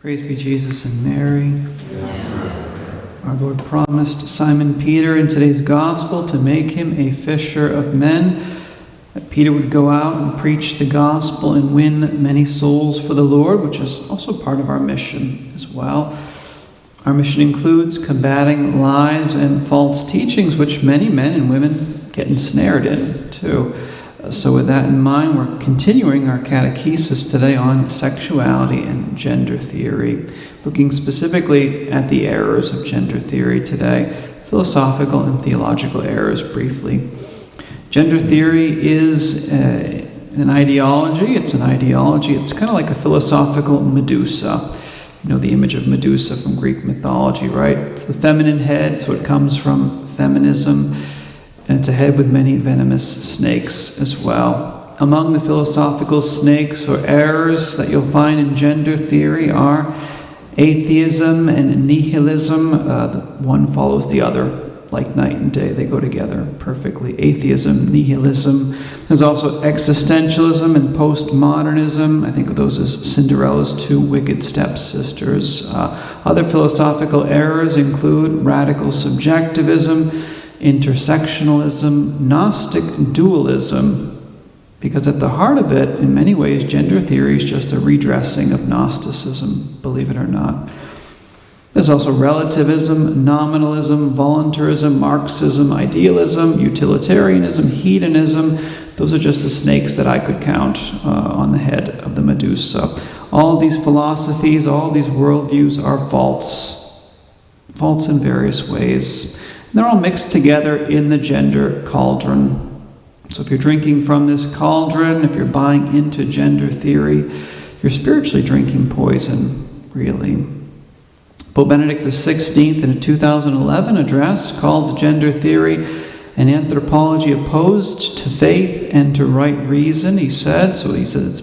Praise be Jesus and Mary. Our Lord promised Simon Peter in today's gospel to make him a fisher of men. That Peter would go out and preach the gospel and win many souls for the Lord, which is also part of our mission as well. Our mission includes combating lies and false teachings, which many men and women get ensnared in too. So with that in mind, we're continuing our catechesis today on sexuality and gender theory, looking specifically at the errors of gender theory today, philosophical and theological errors briefly. Gender theory is an ideology. It's kind of like a philosophical Medusa. You know the image of Medusa from Greek mythology, right? It's the feminine head, so it comes from feminism. And it's a head with many venomous snakes as well. Among the philosophical snakes or errors that you'll find in gender theory are atheism and nihilism. One follows the other like night and day. They go together perfectly. Atheism, nihilism. There's also existentialism and postmodernism. I think of those as Cinderella's two wicked stepsisters. Other philosophical errors include radical subjectivism, intersectionalism, Gnostic dualism, because at the heart of it, in many ways, gender theory is just a redressing of Gnosticism, believe it or not. There's also relativism, nominalism, voluntarism, Marxism, idealism, utilitarianism, hedonism. Those are just the snakes that I could count on the head of the Medusa. All these philosophies, all these worldviews are false in various ways. They're all mixed together in the gender cauldron. So if you're drinking from this cauldron, if you're buying into gender theory, you're spiritually drinking poison, really. Pope Benedict XVI, in a 2011 address called Gender Theory, an anthropology opposed to faith and to right reason, he said it's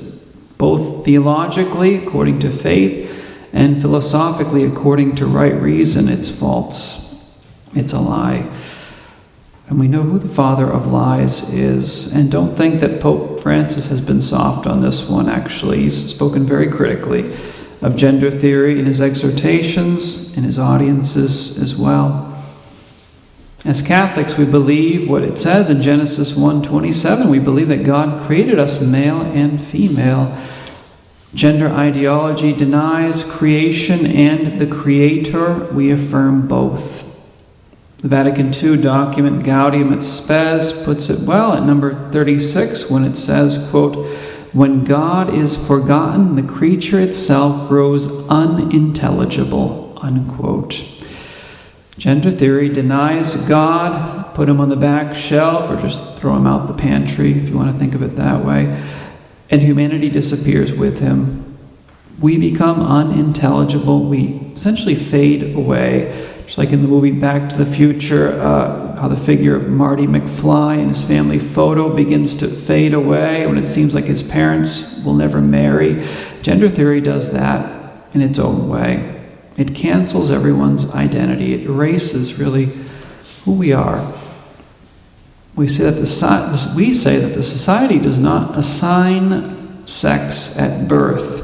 both theologically, according to faith, and philosophically, according to right reason, it's false. It's a lie. And we know who the father of lies is. And don't think that Pope Francis has been soft on this one, actually. He's spoken very critically of gender theory in his exhortations, in his audiences as well. As Catholics, we believe what it says in Genesis 1:27. We believe that God created us male and female. Gender ideology denies creation and the Creator. We affirm both. The Vatican II document Gaudium et Spes puts it well at number 36 when it says, quote, "When God is forgotten, the creature itself grows unintelligible," unquote. Gender theory denies God, put him on the back shelf, or just throw him out the pantry, if you want to think of it that way, and humanity disappears with him. We become unintelligible. We essentially fade away. Just like in the movie Back to the Future, how the figure of Marty McFly and his family photo begins to fade away when it seems like his parents will never marry. Gender theory does that in its own way. It cancels everyone's identity. It erases really who we are. We say that the society does not assign sex at birth.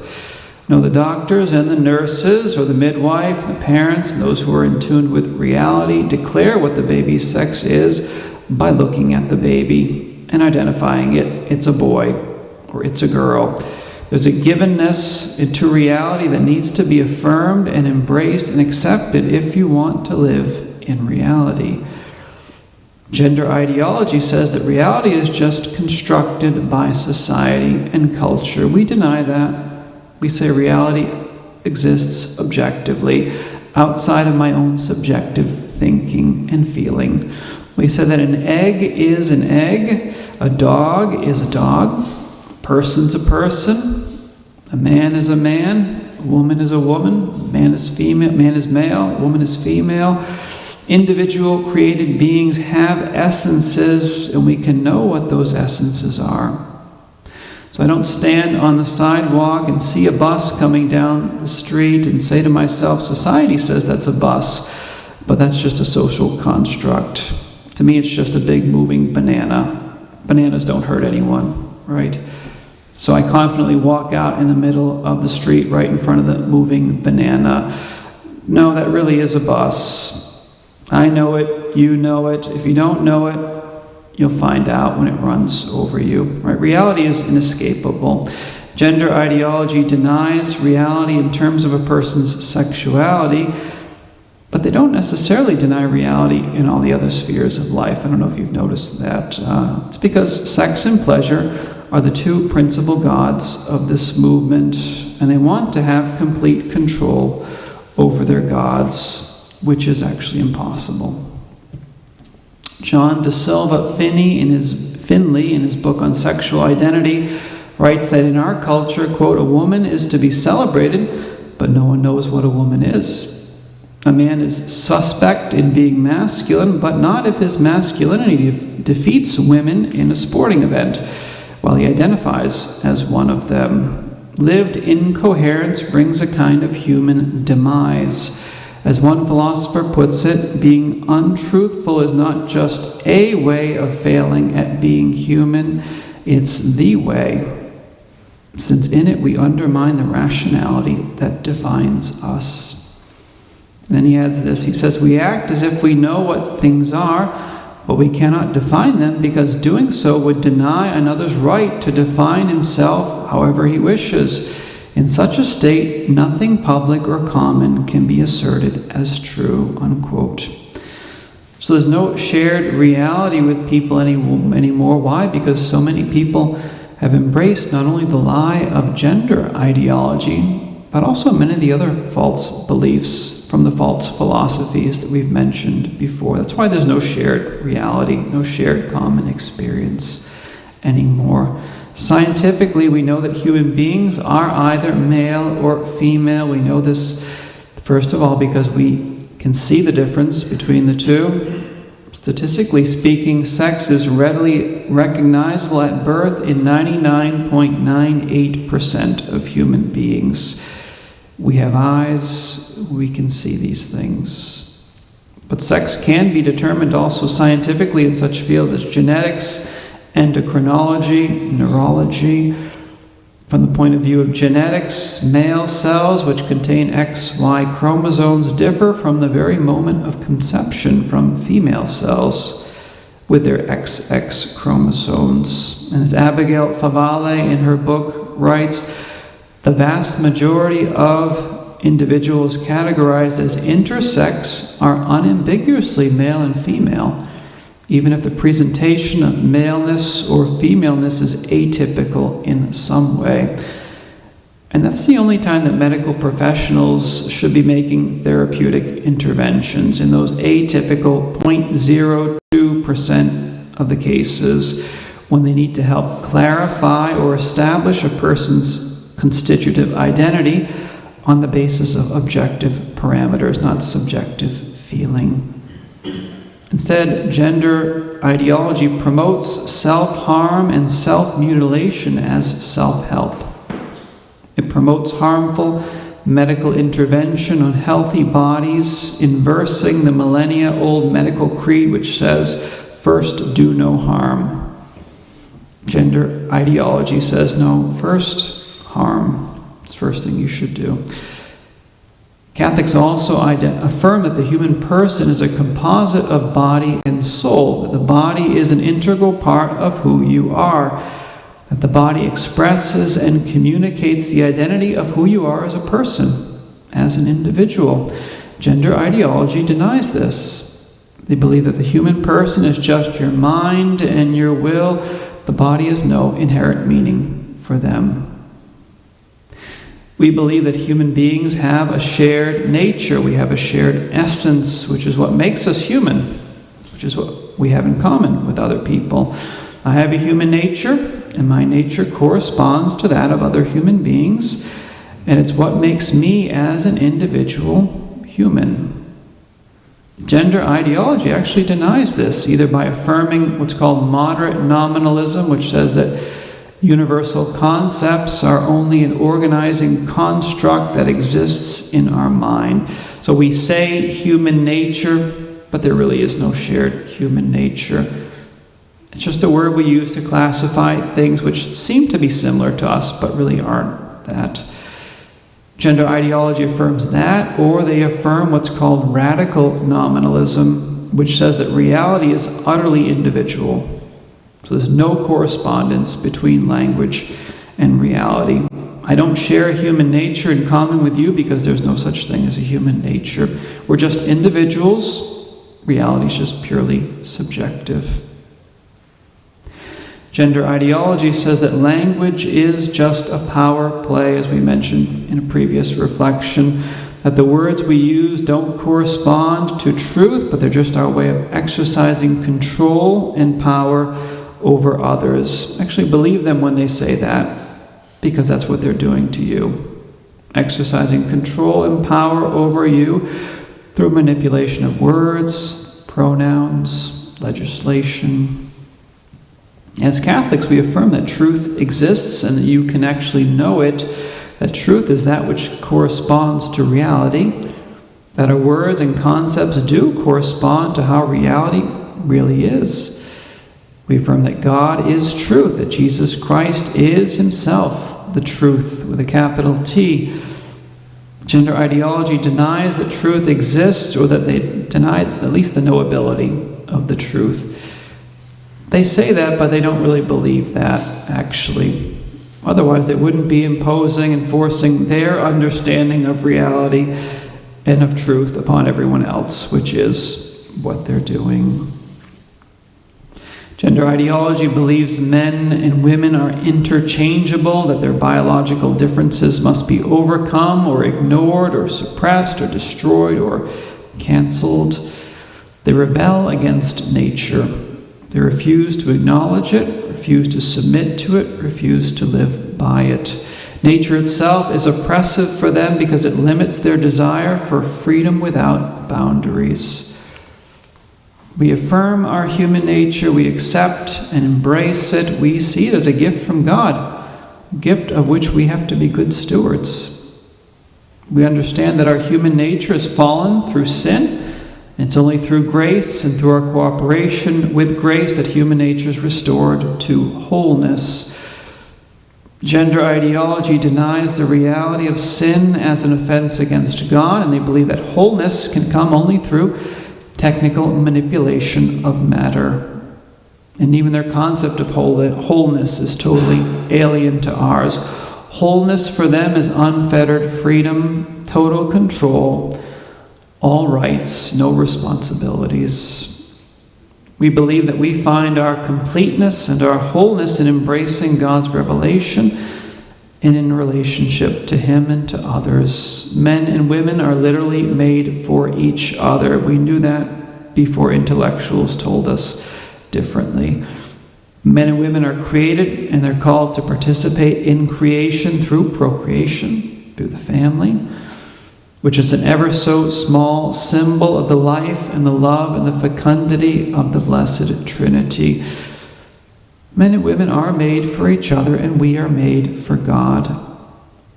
No, the doctors and the nurses or the midwife, the parents, and those who are in tune with reality declare what the baby's sex is by looking at the baby and identifying it. It's a boy or it's a girl. There's a givenness to reality that needs to be affirmed and embraced and accepted if you want to live in reality. Gender ideology says that reality is just constructed by society and culture. We deny that. We say reality exists objectively, outside of my own subjective thinking and feeling. We say that an egg is an egg, a dog is a dog, a person's a person, a man is a man, a woman is a woman, man is female, man is male, woman is female. Individual created beings have essences, and we can know what those essences are. So I don't stand on the sidewalk and see a bus coming down the street and say to myself, society says that's a bus, but that's just a social construct. To me, it's just a big moving banana. Bananas don't hurt anyone, right? So I confidently walk out in the middle of the street right in front of the moving banana. No, that really is a bus. I know it, you know it. If you don't know it, you'll find out when it runs over you. Right? Reality is inescapable. Gender ideology denies reality in terms of a person's sexuality, but they don't necessarily deny reality in all the other spheres of life. I don't know if you've noticed that. It's because sex and pleasure are the two principal gods of this movement, and they want to have complete control over their gods, which is actually impossible. John de Silva Finley, in his book on sexual identity, writes that in our culture, quote, a woman is to be celebrated, but no one knows what a woman is. A man is suspect in being masculine, but not if his masculinity defeats women in a sporting event, while he identifies as one of them. Lived incoherence brings a kind of human demise. As one philosopher puts it, being untruthful is not just a way of failing at being human, it's the way, since in it we undermine the rationality that defines us. Then he adds this, he says, we act as if we know what things are, but we cannot define them because doing so would deny another's right to define himself however he wishes. In such a state, nothing public or common can be asserted as true, unquote. So there's no shared reality with people anymore. Why? Because so many people have embraced not only the lie of gender ideology, but also many of the other false beliefs from the false philosophies that we've mentioned before. That's why there's no shared reality, no shared common experience anymore. Scientifically, we know that human beings are either male or female. We know this, first of all, because we can see the difference between the two. Statistically speaking, sex is readily recognizable at birth in 99.98% of human beings. We have eyes, we can see these things. But sex can be determined also scientifically in such fields as genetics, endocrinology, neurology. From the point of view of genetics, male cells which contain XY chromosomes differ from the very moment of conception from female cells with their XX chromosomes. And as Abigail Favale in her book writes, the vast majority of individuals categorized as intersex are unambiguously male and female, even if the presentation of maleness or femaleness is atypical in some way. And that's the only time that medical professionals should be making therapeutic interventions, in those atypical 0.02% of the cases when they need to help clarify or establish a person's constitutive identity on the basis of objective parameters, not subjective feeling. Instead, gender ideology promotes self-harm and self-mutilation as self-help. It promotes harmful medical intervention on healthy bodies, inversing the millennia-old medical creed which says, first do no harm. Gender ideology says, no, first harm. It's the first thing you should do. Catholics also affirm that the human person is a composite of body and soul, that the body is an integral part of who you are, that the body expresses and communicates the identity of who you are as a person, as an individual. Gender ideology denies this. They believe that the human person is just your mind and your will. The body has no inherent meaning for them. We believe that human beings have a shared nature. We have a shared essence, which is what makes us human, which is what we have in common with other people. I have a human nature, and my nature corresponds to that of other human beings, and it's what makes me as an individual human. Gender ideology actually denies this, either by affirming what's called moderate nominalism, which says that universal concepts are only an organizing construct that exists in our mind. So we say human nature, but there really is no shared human nature. It's just a word we use to classify things which seem to be similar to us, but really aren't that. Gender ideology affirms that, or they affirm what's called radical nominalism, which says that reality is utterly individual. So there's no correspondence between language and reality. I don't share human nature in common with you because there's no such thing as a human nature. We're just individuals. Reality is just purely subjective. Gender ideology says that language is just a power play, as we mentioned in a previous reflection, that the words we use don't correspond to truth, but they're just our way of exercising control and power over others. Actually, believe them when they say that, because that's what they're doing to you. Exercising control and power over you through manipulation of words, pronouns, legislation. As Catholics, we affirm that truth exists and that you can actually know it, that truth is that which corresponds to reality, that our words and concepts do correspond to how reality really is. We affirm that God is truth, that Jesus Christ is himself the truth with a capital T. Gender ideology denies that truth exists, or that they deny at least the knowability of the truth. They say that, but they don't really believe that, actually. Otherwise, they wouldn't be imposing and forcing their understanding of reality and of truth upon everyone else, which is what they're doing. Gender ideology believes men and women are interchangeable, that their biological differences must be overcome or ignored or suppressed or destroyed or canceled. They rebel against nature. They refuse to acknowledge it, refuse to submit to it, refuse to live by it. Nature itself is oppressive for them because it limits their desire for freedom without boundaries. We affirm our human nature, we accept and embrace it, we see it as a gift from God, a gift of which we have to be good stewards. We understand that our human nature is fallen through sin. It's only through grace and through our cooperation with grace that human nature is restored to wholeness. Gender ideology denies the reality of sin as an offense against God, and they believe that wholeness can come only through technical manipulation of matter. And even their concept of wholeness is totally alien to ours. Wholeness for them is unfettered freedom, total control, all rights, no responsibilities. We believe that we find our completeness and our wholeness in embracing God's revelation and in relationship to Him and to others. Men and women are literally made for each other. We knew that before intellectuals told us differently. Men and women are created and they're called to participate in creation through procreation, through the family, which is an ever so small symbol of the life and the love and the fecundity of the Blessed Trinity. Men and women are made for each other, and we are made for God.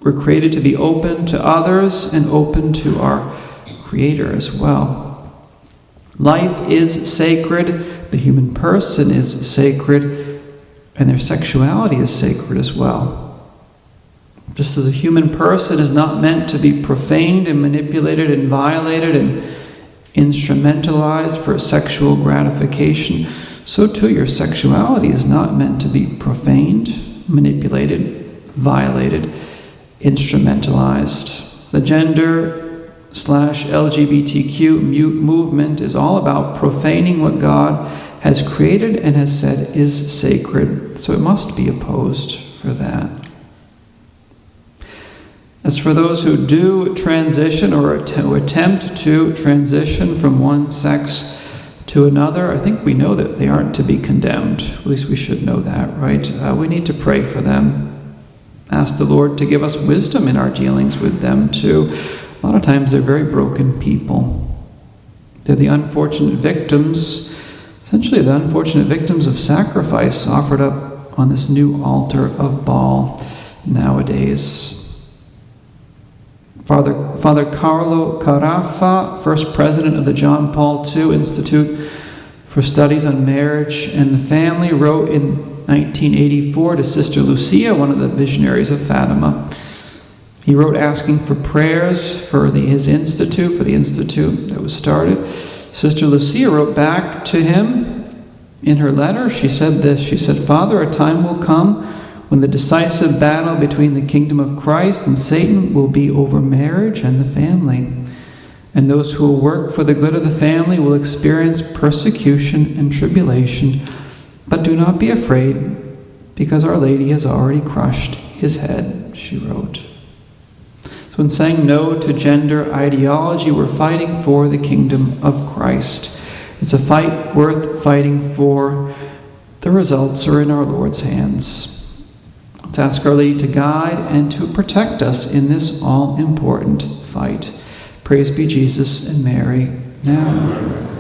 We're created to be open to others and open to our Creator as well. Life is sacred, the human person is sacred, and their sexuality is sacred as well. Just as a human person is not meant to be profaned and manipulated and violated and instrumentalized for sexual gratification, so too your sexuality is not meant to be profaned, manipulated, violated, instrumentalized. The gender/LGBTQ movement is all about profaning what God has created and has said is sacred, so it must be opposed for that. As for those who do transition or attempt to transition from one sex to another, I think we know that they aren't to be condemned. At least we should know that, right? We need to pray for them. Ask the Lord to give us wisdom in our dealings with them too. A lot of times they're very broken people. They're the unfortunate victims, essentially the unfortunate victims of sacrifice offered up on this new altar of Baal nowadays. Father Carlo Carafa, first president of the John Paul II Institute for studies on marriage and the family, wrote in 1984 to Sister Lucia, one of the visionaries of Fatima. He wrote asking for prayers for his institute, for the institute that was started. Sister Lucia wrote back to him in her letter. She said this, she said, "Father, a time will come when the decisive battle between the kingdom of Christ and Satan will be over marriage and the family. And those who will work for the good of the family will experience persecution and tribulation. But do not be afraid, because Our Lady has already crushed his head," she wrote. So in saying no to gender ideology, we're fighting for the kingdom of Christ. It's a fight worth fighting for. The results are in our Lord's hands. Let's ask Our Lady to guide and to protect us in this all-important fight. Praise be Jesus and Mary, now and forever.